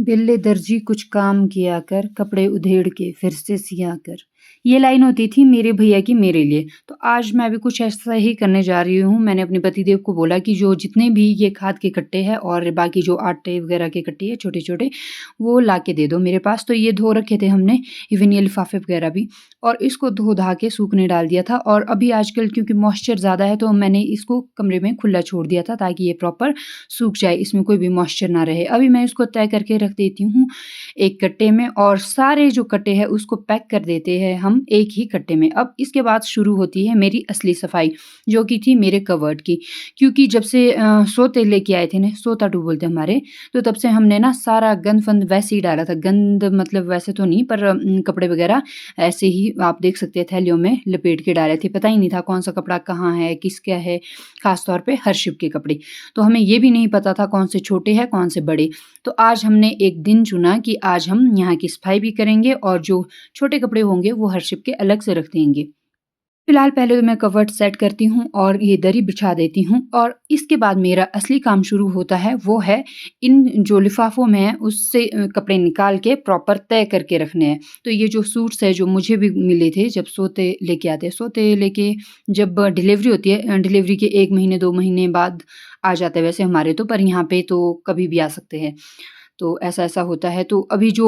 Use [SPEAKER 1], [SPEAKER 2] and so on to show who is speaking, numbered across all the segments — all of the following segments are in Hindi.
[SPEAKER 1] बिल्ले दर्जी कुछ काम किया कर, कपड़े उधेड़ के फिर से सिया कर। ये लाइन होती थी मेरे भैया की मेरे लिए। तो आज मैं भी कुछ ऐसा ही करने जा रही हूँ। मैंने अपने पतिदेव को बोला कि जो जितने भी ये खाद के कट्टे हैं और बाकी जो आटे वगैरह के कट्टे हैं छोटे-छोटे, वो ला के दे दो मेरे पास। तो ये धो रखे थे हमने, इवन ये लिफ़ाफ़े वगैरह भी, और इसको धो-धा के सूखने डाल दिया था। और अभी आजकल क्योंकि मॉइस्चर ज़्यादा है तो मैंने इसको कमरे में खुला छोड़ दिया था ताकि ये प्रॉपर सूख जाए, इसमें कोई भी मॉइस्चर ना रहे। अभी मैं इसको तय करके रख देती हूँ एक कट्टे में, और सारे जो कट्टे हैं उसको पैक कर देते हैं हम एक ही कट्टे में। अब इसके बाद शुरू होती है मेरी असली सफाई, जो कि थी मेरे कबर्ड की। क्योंकि जब से सोते लेके आए थे ना, सोताटू बोलते हैं हमारे, तो तब से हमने ना सारा गंद-फंद वैसे ही डाला था। गंद मतलब वैसे तो नहीं, पर कपड़े वगैरह ऐसे ही आप देख सकते हैं थैलियों में लपेट के डाले थे। पता ही नहीं था कौन-सा कपड़ा कहाँ है, किसका है, ख़ास तौर पे हर्षिप के कपड़े। तो हमें ये भी नहीं पता था कौन से छोटे हैं, कौन से बड़े। तो आज हमने एक दिन चुना कि आज हम यहाँ की सफाई भी करेंगे और जो छोटे कपड़े होंगे वो हर्षिप के अलग से रख देंगे। फिलहाल पहले तो मैं कवर्ट सेट करती हूँ और ये दरी बिछा देती हूँ, और इसके बाद मेरा असली काम शुरू होता है, वो है इन जो लिफ़ाफ़ों में है उससे कपड़े निकाल के प्रॉपर तय करके रखने हैं। तो ये जो सूट्स हैं जो मुझे भी मिले थे जब सोते लेके आते हैं, सोते लेके जब डिलीवरी होती है, डिलीवरी के 1 महीने 2 महीने बाद आ जाते हैं वैसे हमारे तो, पर यहाँ पे तो कभी भी आ सकते हैं। तो ऐसा-ऐसा होता है। तो अभी जो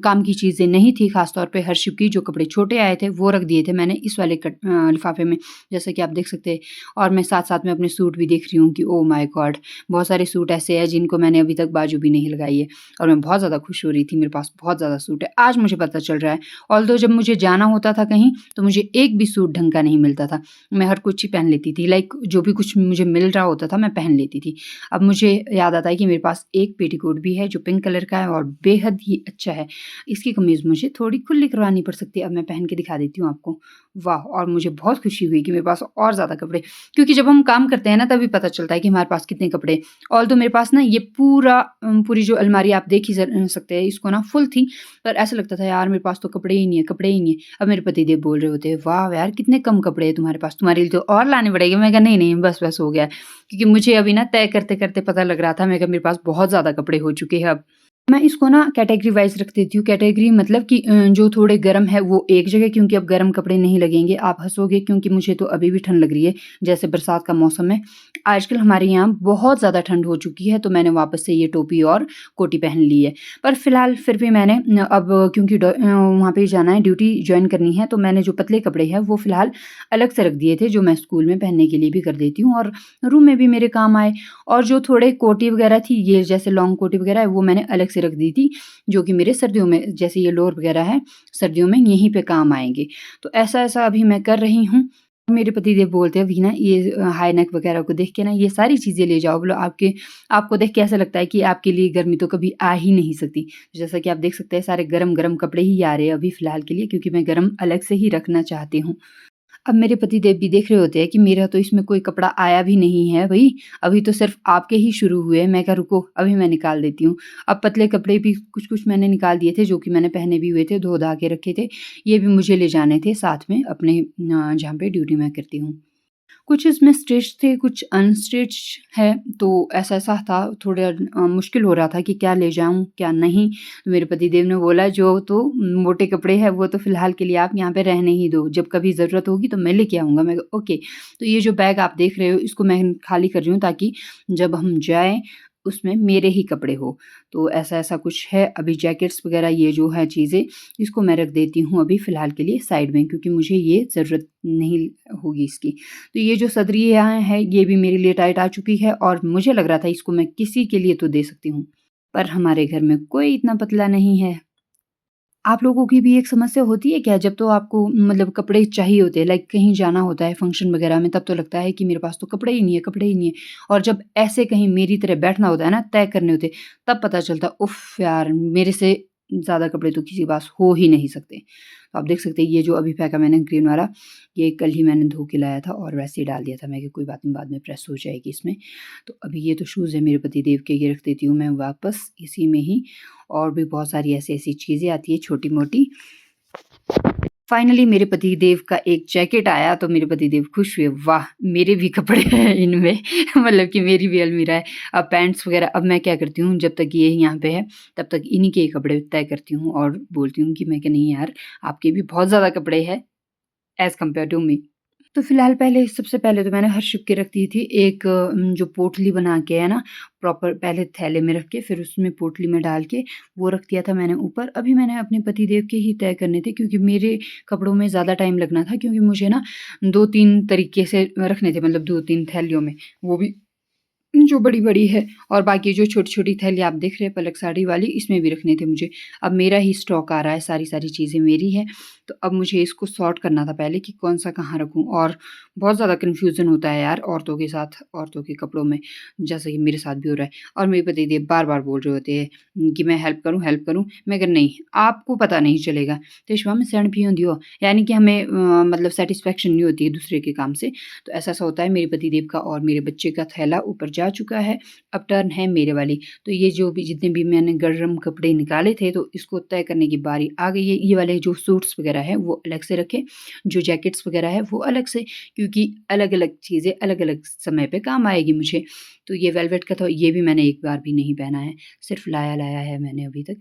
[SPEAKER 1] काम की चीज़ें नहीं थी, ख़ास तौर पे हर्षिप की जो कपड़े छोटे आए थे वो रख दिए थे मैंने इस वाले लिफ़ाफ़े में, जैसा कि आप देख सकते हैं। और मैं साथ-साथ में अपने सूट भी देख रही हूँ कि ओह माय गॉड! बहुत सारे सूट ऐसे हैं जिनको मैंने अभी तक बाजू भी नहीं लगाई है, और मैं बहुत ज़्यादा खुश हो रही थी, मेरे पास बहुत ज़्यादा सूट है। आज मुझे पता चल रहा है, ऑल्दो जब मुझे जाना होता था कहीं तो मुझे एक भी सूट ढंग का नहीं मिलता था। मैं हर कुछ ही पहन लेती थी, लाइक जो भी कुछ मुझे मिल रहा होता था मैं पहन लेती थी। अब मुझे याद आता है कि मेरे पास एक पेटीकोट भी है जो पिंक कलर का है और बेहद ही अच्छा है। इसकी कमीज़ मुझे थोड़ी खुली करवानी पड़ सकती है, अब मैं पहन के दिखा देती हूँ आपको। वाह! और मुझे बहुत खुशी हुई कि मेरे पास और ज़्यादा कपड़े, क्योंकि जब हम काम करते हैं ना तभी पता चलता है कि हमारे पास कितने कपड़े हैं। ऑल्दो मेरे पास ना ये पूरी जो अलमारी आप देख ही सकते हैं, इसको ना फुल थी, पर ऐसा लगता था यार मेरे पास तो कपड़े ही नहीं है, कपड़े ही नहीं है। अब मेरे पतिदेव बोल रहे होते हैं, "वाह यार! कितने कम कपड़े हैं तुम्हारे पास, तुम्हारे लिए तो और लाने पड़ेंगे।" मैं कहा, "नहीं, नहीं, बस-बस हो गया है।" क्योंकि मुझे अभी ना तय करते-करते पता लग रहा था, मैं कहा मेरे पास बहुत ज़्यादा कपड़े हो चुके हैं अब। मैं इसको ना कैटेगरी वाइज़ रख देती हूँ। कैटेगरी मतलब कि जो थोड़े गर्म है वो एक जगह, क्योंकि अब गर्म कपड़े नहीं लगेंगे। आप हँसोगे क्योंकि मुझे तो अभी भी ठंड लग रही है, जैसे बरसात का मौसम है। आजकल हमारे यहाँ बहुत ज़्यादा ठंड हो चुकी है, तो मैंने वापस से ये टोपी और कोटी पहन ली है। पर फिलहाल फिर भी मैंने अब क्योंकि वहाँ पे जाना है, ड्यूटी जॉइन करनी है, तो मैंने जो पतले कपड़े हैं वो फिलहाल अलग से रख दिए थे, जो मैं स्कूल में पहनने के लिए भी कर देती हूँ और रूम में भी मेरे काम आए। और जो थोड़े कोटी वगैरह थी, ये जैसे लॉन्ग कोटी वगैरह है, वो मैंने अलग से रख दी थी, जो कि मेरे सर्दियों में, जैसे ये लोअर वगैरह है, सर्दियों में यहीं पे काम आएँगे। तो ऐसा-ऐसा अभी मैं कर रही हूँ। मेरे पतिदेव बोलते हैं, "अभी ना ये हाई नेक वगैरह को देख के ना ये सारी चीज़ें ले जाओ, बोलो आपको देख के ऐसा लगता है कि आपके लिए गर्मी तो कभी आ ही नहीं सकती।" जैसा कि आप देख सकते हैं सारे गरम-गरम कपड़े ही आ रहे हैं अभी फ़िलहाल के लिए, क्योंकि मैं गरम अलग से ही रखना चाहती हूँ। अब मेरे पतिदेव भी देख रहे होते हैं कि मेरा तो इसमें कोई कपड़ा आया भी नहीं है भई, अभी तो सिर्फ़ आपके ही शुरू हुए हैं। मैं कहा रुको, अभी मैं निकाल देती हूँ। अब पतले कपड़े भी कुछ-कुछ मैंने निकाल दिए थे, जो कि मैंने पहने भी हुए थे, धो-धा के रखे थे। ये भी मुझे ले जाने थे साथ में अपने जहाँ पे ड्यूटी मैं करती हूँ। कुछ इसमें स्टिच थे, कुछ अनस्टिच है, तो ऐसा-ऐसा था, थोड़ा मुश्किल हो रहा था कि क्या ले जाऊँ, क्या नहीं। तो मेरे पतिदेव ने बोला जो तो मोटे कपड़े हैं वो तो फ़िलहाल के लिए आप यहाँ पे रहने ही दो, जब कभी ज़रूरत होगी तो मैं लेके आऊँगा। मैं कहा ओके। तो ये जो बैग आप देख रहे हो इसको मैं खाली कर रही हूँ ताकि जब हम जाएँ उसमें मेरे ही कपड़े हो। तो ऐसा-ऐसा कुछ है। अभी जैकेट्स वग़ैरह ये जो है चीज़ें, इसको मैं रख देती हूँ अभी फ़िलहाल के लिए साइड में, क्योंकि मुझे ये ज़रूरत नहीं होगी इसकी। तो ये जो सदरिया है ये भी मेरे लिए टाइट आ चुकी है, और मुझे लग रहा था इसको मैं किसी के लिए तो दे सकती हूँ, पर हमारे घर में कोई इतना पतला नहीं है। आप लोगों की भी एक समस्या होती है क्या? जब तो आपको मतलब कपड़े चाहिए होते हैं, लाइक कहीं जाना होता है फंक्शन वगैरह में, तब तो लगता है कि मेरे पास तो कपड़े ही नहीं है, कपड़े ही नहीं है। और जब ऐसे कहीं मेरी तरह बैठना होता है ना, तय करने होते हैं, तब पता चलता है उफ़ यार! मेरे से ज़्यादा कपड़े तो किसी के पास हो ही नहीं सकते। तो आप देख सकते हैं ये जो अभी फेंका मैंने ग्रीन वाला, ये कल ही मैंने धो के लाया था और वैसे ही डाल दिया था। मैं कहा कोई बात नहीं, बाद में प्रेस हो जाएगी इसमें। तो अभी ये तो शूज़ है मेरे पतिदेव के, ये रख देती हूँ मैं वापस इसी में ही। और भी बहुत सारी ऐसी-ऐसी चीज़ें आती हैं छोटी-मोटी। फाइनली मेरे पतिदेव का एक जैकेट आया तो मेरे पतिदेव खुश हुए, वाह! मेरे भी कपड़े हैं इनमें मतलब कि मेरी भी अलमीरा है। अब पैंट्स वग़ैरह अब मैं क्या करती हूँ जब तक ये यहाँ पे है तब तक इन्हीं के कपड़े तय करती हूँ और बोलती हूँ कि मैं कि नहीं यार आपके भी बहुत ज़्यादा कपड़े हैं एज़ कम्पेयर टू मी। तो फ़िलहाल पहले सबसे पहले तो मैंने हर्षिप की रख दी थी एक जो पोटली बना के है ना, प्रॉपर पहले थैले में रख के फिर उसमें पोटली में डाल के वो रख दिया था मैंने ऊपर। अभी मैंने अपने पतिदेव के ही तय करने थे क्योंकि मेरे कपड़ों में ज़्यादा टाइम लगना था क्योंकि मुझे ना 2-3 तरीके से रखने थे मतलब 2-3 थैलियों में, वो भी जो बड़ी-बड़ी है और बाकी जो छोटी-छोटी थैली आप देख रहे हैं पलक साड़ी वाली इसमें भी रखने थे मुझे। अब मेरा ही स्टॉक आ रहा है, सारी-सारी चीज़ें मेरी हैं, तो अब मुझे इसको सॉर्ट करना था पहले कि कौन-सा कहाँ रखूँ और बहुत ज़्यादा कन्फ्यूज़न होता है यार औरतों के साथ, औरतों के कपड़ों में, जैसे कि मेरे साथ भी हो रहा है। और मेरे पतिदेव बार-बार बोल रहे होते हैं कि मैं हेल्प करूँ? मैं कहा नहीं, आपको पता नहीं चलेगा, ते मैं सैहण भी होंदी हो, यानी कि हमें मतलब सैटिस्फैक्शन नहीं होती है दूसरे के काम से। तो ऐसा-ऐसा होता है मेरे पतिदेव का और मेरे बच्चे का थैला ऊपर जा चुका है, अब टर्न है मेरे वाली। तो ये जो भी जितने भी मैंने गर्म कपड़े निकाले थे तो इसको तय करने की बारी आ गई है। ये वाले जो सूट्स वग़ैरह हैं वो अलग से रखें, जो जैकेट्स वग़ैरह है वो अलग से क्योंकि अलग-अलग चीज़ें अलग-अलग समय पे काम आएगी मुझे। तो ये वेलवेट का तो ये भी मैंने एक बार भी नहीं पहना है, सिर्फ़ लाया-लाया है मैंने अभी तक।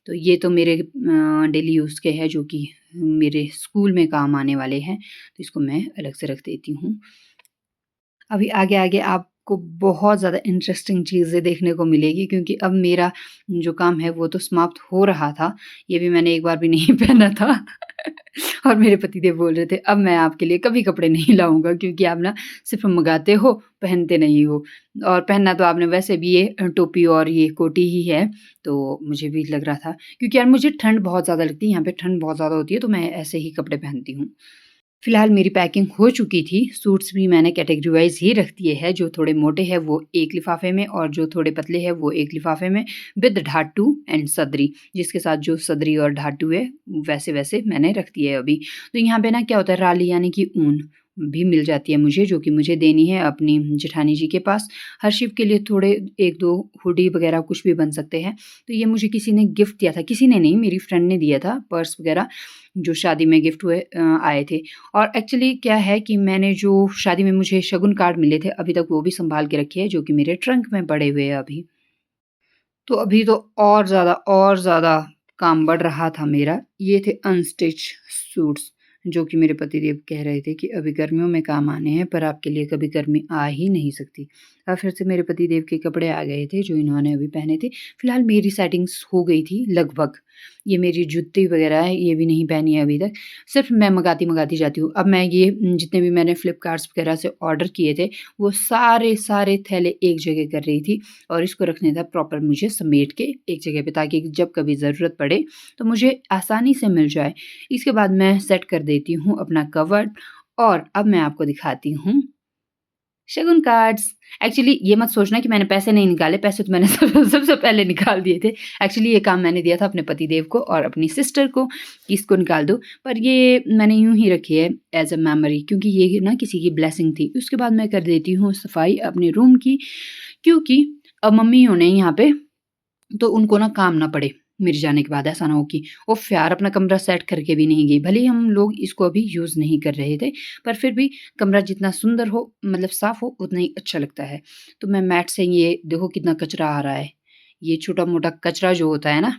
[SPEAKER 1] तो ये तो मेरे डेली यूज़ के हैं जो कि मेरे स्कूल में काम आने वाले हैं, तो इसको मैं अलग से रख देती हूँ। अभी आगे-आगे आपको बहुत ज़्यादा इंटरेस्टिंग चीज़ें देखने को मिलेगी क्योंकि अब मेरा जो काम है वो तो समाप्त हो रहा था। ये भी मैंने एक बार भी नहीं पहना था और मेरे पतिदेव बोल रहे थे अब मैं आपके लिए कभी कपड़े नहीं लाऊँगा क्योंकि आप ना सिर्फ़ मँगाते हो, पहनते नहीं हो और पहनना तो आपने वैसे भी ये टोपी और ये कोटी ही है। तो मुझे भी लग रहा था क्योंकि यार मुझे ठंड बहुत ज़्यादा लगती है, यहाँ पे ठंड बहुत ज़्यादा होती है तो मैं ऐसे ही कपड़े पहनती हूँ। फिलहाल मेरी पैकिंग हो चुकी थी, सूट्स भी मैंने कैटेगरी वाइज़ ही रख दिए हैं, जो थोड़े मोटे हैं वो एक लिफ़ाफ़े में और जो थोड़े पतले हैं वो एक लिफ़ाफ़े में विद ढाटू एंड सदरी, जिसके साथ जो सदरी और ढाटू है वैसे-वैसे मैंने रख दिए है अभी। तो यहाँ पे ना क्या होता है राली यानी कि ऊन भी मिल जाती है मुझे जो कि मुझे देनी है अपनी जेठानी जी के पास। हर्षिप के लिए थोड़े 1-2 हुडी वग़ैरह कुछ भी बन सकते हैं। तो ये मुझे किसी ने गिफ्ट दिया था, किसी ने नहीं मेरी फ्रेंड ने दिया था पर्स वग़ैरह जो शादी में गिफ्ट हुए आए थे। और एक्चुअली क्या है कि मैंने जो शादी में मुझे शगुन कार्ड मिले थे, अभी तक वो भी सँभाल के रखे हैं, जो कि मेरे ट्रंक में पड़े हुए हैं अभी। तो अभी तो और ज़्यादा काम बढ़ रहा था मेरा। ये थे अनस्टिच सूट्स, जो कि मेरे पतिदेव कह रहे थे कि अभी गर्मियों में काम आने हैं, पर आपके लिए कभी गर्मी आ ही नहीं सकती। अब फिर से मेरे पतिदेव के कपड़े आ गए थे, जो इन्होंने अभी पहने थे। फिलहाल मेरी सेटिंग्स हो गई थी लगभग। ये मेरी जूती वग़ैरह है, ये भी नहीं पहनी है अभी तक। सिर्फ़ मैं मँगाती जाती हूँ। अब मैं ये जितने भी मैंने फ्लिपकार्ट्स वग़ैरह से ऑर्डर किए थे, वो सारे थैले एक जगह कर रही थी और इसको रखने था प्रॉपर मुझे समेट के एक जगह पे ताकि जब कभी ज़रूरत पड़े, तो मुझे आसानी से मिल जाए। इसके बाद मैं सेट कर देती हूँ अपना कवर्ड और अब मैं आपको दिखाती हूँ शगुन कार्ड्स। एक्चुअली ये मत सोचना कि मैंने पैसे नहीं निकाले, पैसे तो मैंने सबसे पहले निकाल दिए थे। एक्चुअली ये काम मैंने दिया था अपने पतिदेव को और अपनी सिस्टर को कि इसको निकाल दो, पर ये मैंने यूँ ही रखी है एज़ अ मेमोरी क्योंकि ये ना किसी की ब्लेसिंग थी। उसके बाद मैं कर देती हूँ सफाई अपने रूम की क्योंकि अब मम्मी होने यहाँ पे तो उनको ना काम ना पड़े मेरे जाने के बाद ऐसा ना हो कि उफ़ यार अपना कमरा सेट करके भी नहीं गई। भले ही हम लोग इसको अभी यूज़ नहीं कर रहे थे, पर फिर भी कमरा जितना सुंदर हो मतलब साफ़ हो उतना ही अच्छा लगता है। तो मैं मैट से ये देखो कितना कचरा आ रहा है। ये छोटा-मोटा कचरा जो होता है ना,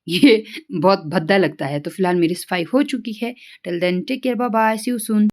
[SPEAKER 1] ये बहुत भद्दा लगता है। तो फिलहाल मेरी सफाई हो चुकी है। Till then take care bye bye, see you soon.